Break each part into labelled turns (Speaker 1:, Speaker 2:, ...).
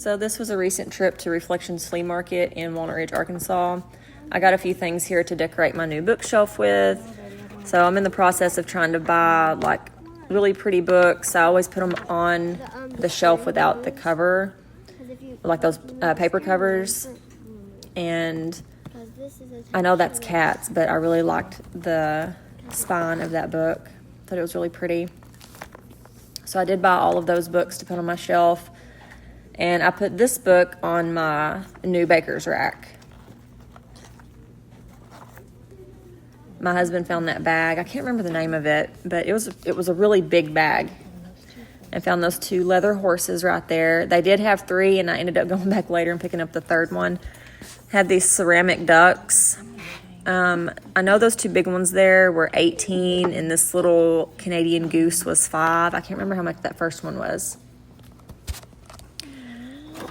Speaker 1: So this was a recent trip to Reflections Flea Market in Walnut Ridge, Arkansas. I got a few things here to decorate my new bookshelf with. So I'm in the process of trying to buy like really pretty books. I always put them on the shelf without the cover, like those paper covers. And I know that's cats, but I really liked the spine of that book. Thought it was really pretty. So I did buy all of those books to put on my shelf. And I put this book on my new baker's rack. My husband found that bag. I can't remember the name of it, but it was a really big bag. I found those 2 leather horses right there. They did have 3, and I ended up going back later and picking up the 3rd one. Had these ceramic ducks. I know those 2 big ones there were 18, and this little Canadian goose was 5. I can't remember how much that first one was.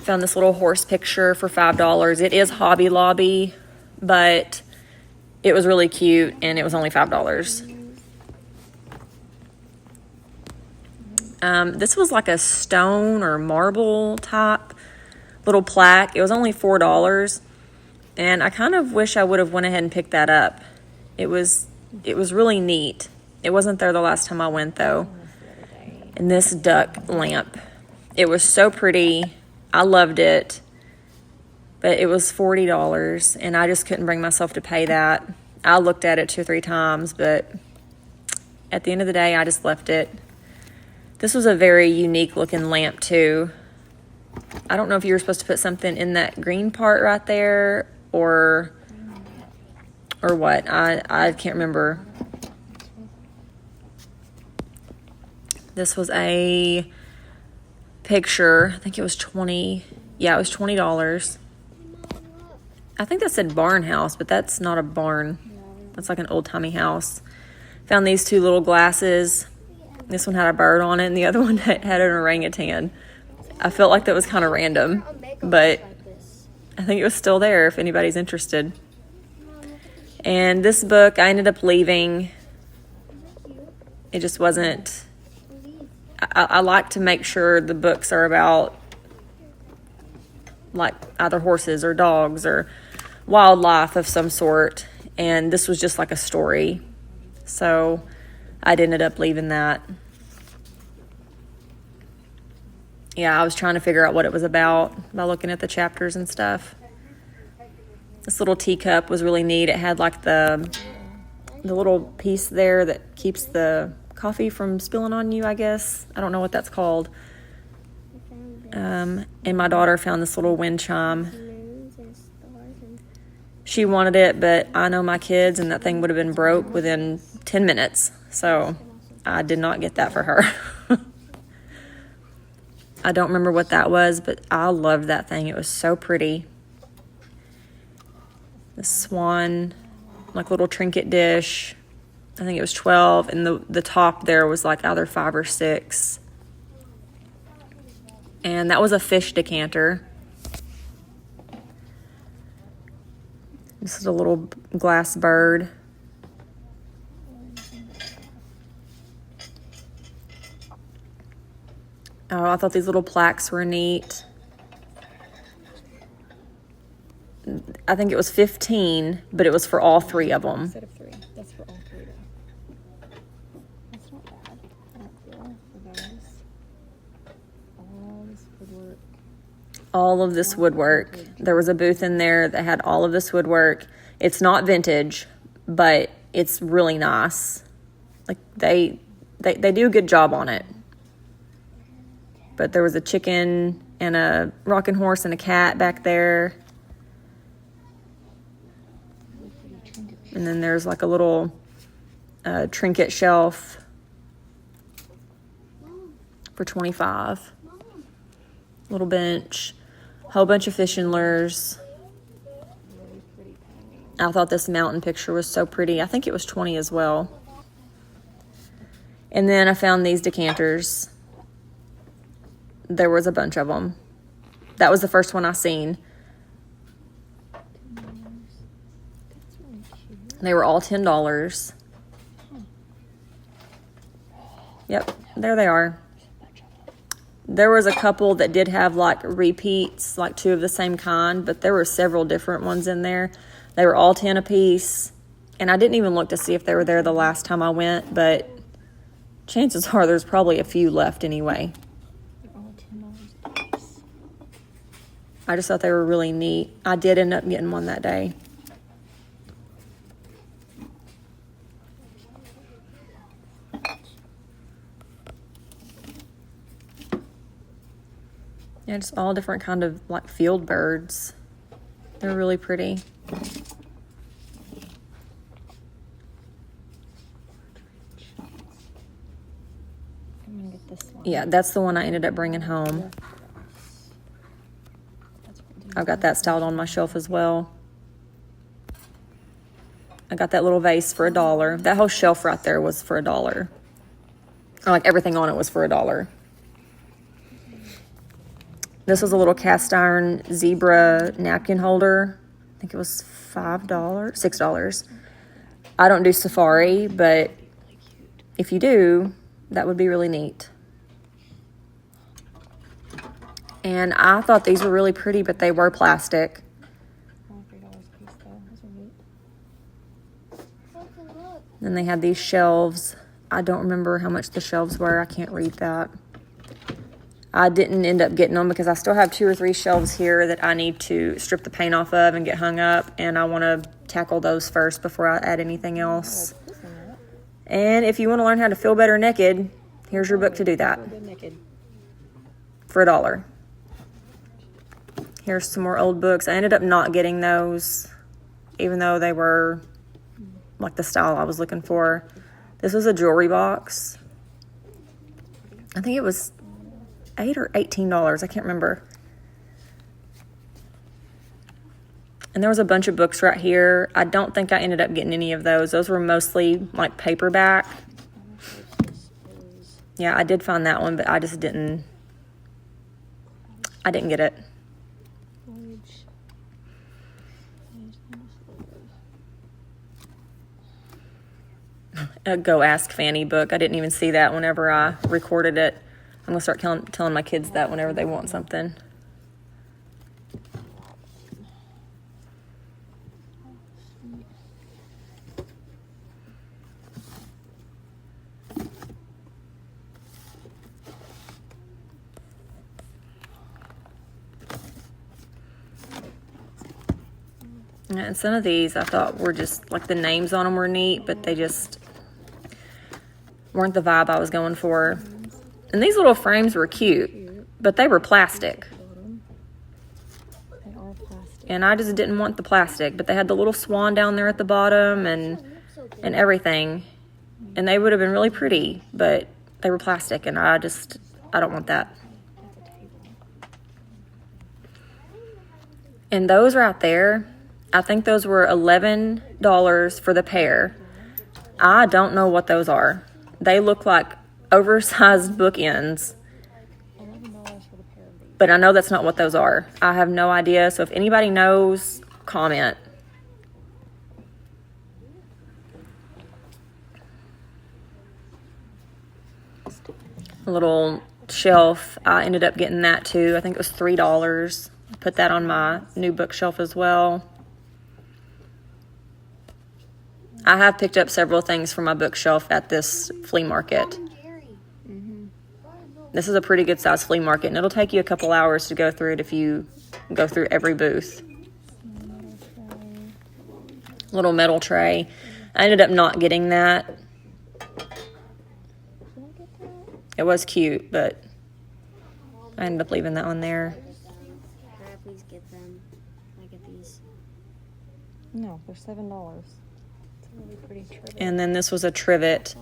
Speaker 1: Found this little horse picture for $5. It is Hobby Lobby, but it was really cute, and it was only $5. This was like a stone or marble type little plaque. It was only $4, and I kind of wish I would have went ahead and picked that up. It was really neat. It wasn't there the last time I went, though. And this duck lamp, it was so pretty. I loved it, but it was $40, and I just couldn't bring myself to pay that. I looked at it 2 or 3 times, but at the end of the day, I just left it. This was a very unique looking lamp, too. I don't know if you were supposed to put something in that green part right there or what. I can't remember. This was a picture. I think it was $20. Yeah, it was $20. I think that said barn house, but that's not a barn. That's like an old-timey house. Found these 2 little glasses. This one had a bird on it, and the other one had an orangutan. I felt like that was kind of random, but I think it was still there if anybody's interested. And this book, I ended up leaving. It just wasn't... I like to make sure the books are about like either horses or dogs or wildlife of some sort. And this was just like a story. So I ended up leaving that. Yeah, I was trying to figure out what it was about by looking at the chapters and stuff. This little teacup was really neat. It had like the little piece there that keeps the coffee from spilling on you, I guess. I don't know what that's called. And my daughter found this little wind chime. She wanted it, but I know my kids, and that thing would have been broke within 10 minutes. So I did not get that for her. I don't remember what that was, but I loved that thing. It was so pretty. The swan, like little trinket dish. I think it was 12, and the top there was like either 5 or 6. And that was a fish decanter. This is a little glass bird. Oh, I thought these little plaques were neat. I think it was 15, but it was for all 3 of them.
Speaker 2: Instead of 3, that's for all 3 though. That's not bad. I don't feel for those. All this woodwork.
Speaker 1: All of this woodwork. There was a booth in there that had all of this woodwork. It's not vintage, but it's really nice. Like they do a good job on it. But there was a chicken and a rocking horse and a cat back there. And then there's like a little trinket shelf for $25. Little bench. Whole bunch of fishing lures. I thought this mountain picture was so pretty. I think it was $20 as well. And then I found these decanters. There was a bunch of them. That was the first one I seen. They were all $10. Yep, there they are. There was a couple that did have like repeats, like 2 of the same kind, but there were several different ones in there. They were all 10 apiece, and I didn't even look to see if they were there the last time I went, but chances are there's probably a few left anyway.
Speaker 2: They're all $10 apiece.
Speaker 1: I just thought they were really neat. I did end up getting one that day. Yeah, just all different kind of like field birds. They're really pretty.
Speaker 2: I'm gonna get this one.
Speaker 1: Yeah, that's the one I ended up bringing home. I've got that styled on my shelf as well. I got that little vase for $1. That whole shelf right there was for $1. Like everything on it was for $1. This was a little cast iron zebra napkin holder. I think it was $5, $6. I don't do safari, but if you do, that would be really neat. And I thought these were really pretty, but they were plastic.
Speaker 2: Oh, $3 a piece though. Those are neat.
Speaker 1: Then they had these shelves. I don't remember how much the shelves were. I can't read that. I didn't end up getting them because I still have 2 or 3 shelves here that I need to strip the paint off of and get hung up. And I want to tackle those first before I add anything else. And if you want to learn how to feel better naked, here's your book to do that. For $1. Here's some more old books. I ended up not getting those, even though they were like the style I was looking for. This was a jewelry box. I think it was $8 or $18. I can't remember. And there was a bunch of books right here. I don't think I ended up getting any of those. Those were mostly like paperback. Yeah, I did find that one, but I just didn't. I didn't get it. A Go Ask Fanny book. I didn't even see that whenever I recorded it. I'm going to start telling my kids that whenever they want something. And some of these I thought were just, like the names on them were neat, but they just weren't the vibe I was going for. And these little frames were cute, but they were plastic.
Speaker 2: They are plastic.
Speaker 1: And I just didn't want the plastic, but they had the little swan down there at the bottom and everything. And they would have been really pretty, but they were plastic, and I don't want that. And those right there, I think those were $11 for the pair. I don't know what those are. They look like oversized bookends.
Speaker 2: $11 for the pair of these.
Speaker 1: But I know that's not what those are. I have no idea. So if anybody knows, comment. A little shelf. I ended up getting that too. I think it was $3. Put that on my new bookshelf as well. I have picked up several things from my bookshelf at this flea market. This is a pretty good size flea market, and it'll take you a couple hours to go through it if you go through every booth. Little metal tray. I ended up not getting that. It was cute, but I ended up leaving that one there.
Speaker 3: Please get them. I get these.
Speaker 2: No, they're $7. It's a really pretty trivet.
Speaker 1: And then this was a trivet.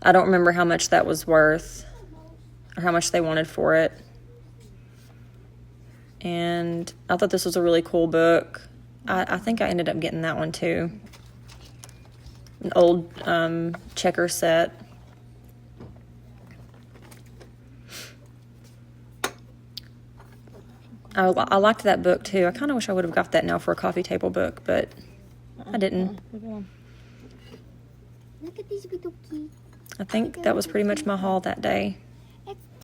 Speaker 1: I don't remember how much that was worth or how much they wanted for it. And I thought this was a really cool book. I think I ended up getting that one too. An old checker set. I liked that book too. I kind of wish I would have got that now for a coffee table book, but I didn't.
Speaker 3: Look at these little keys.
Speaker 1: I think that was pretty much my haul that day.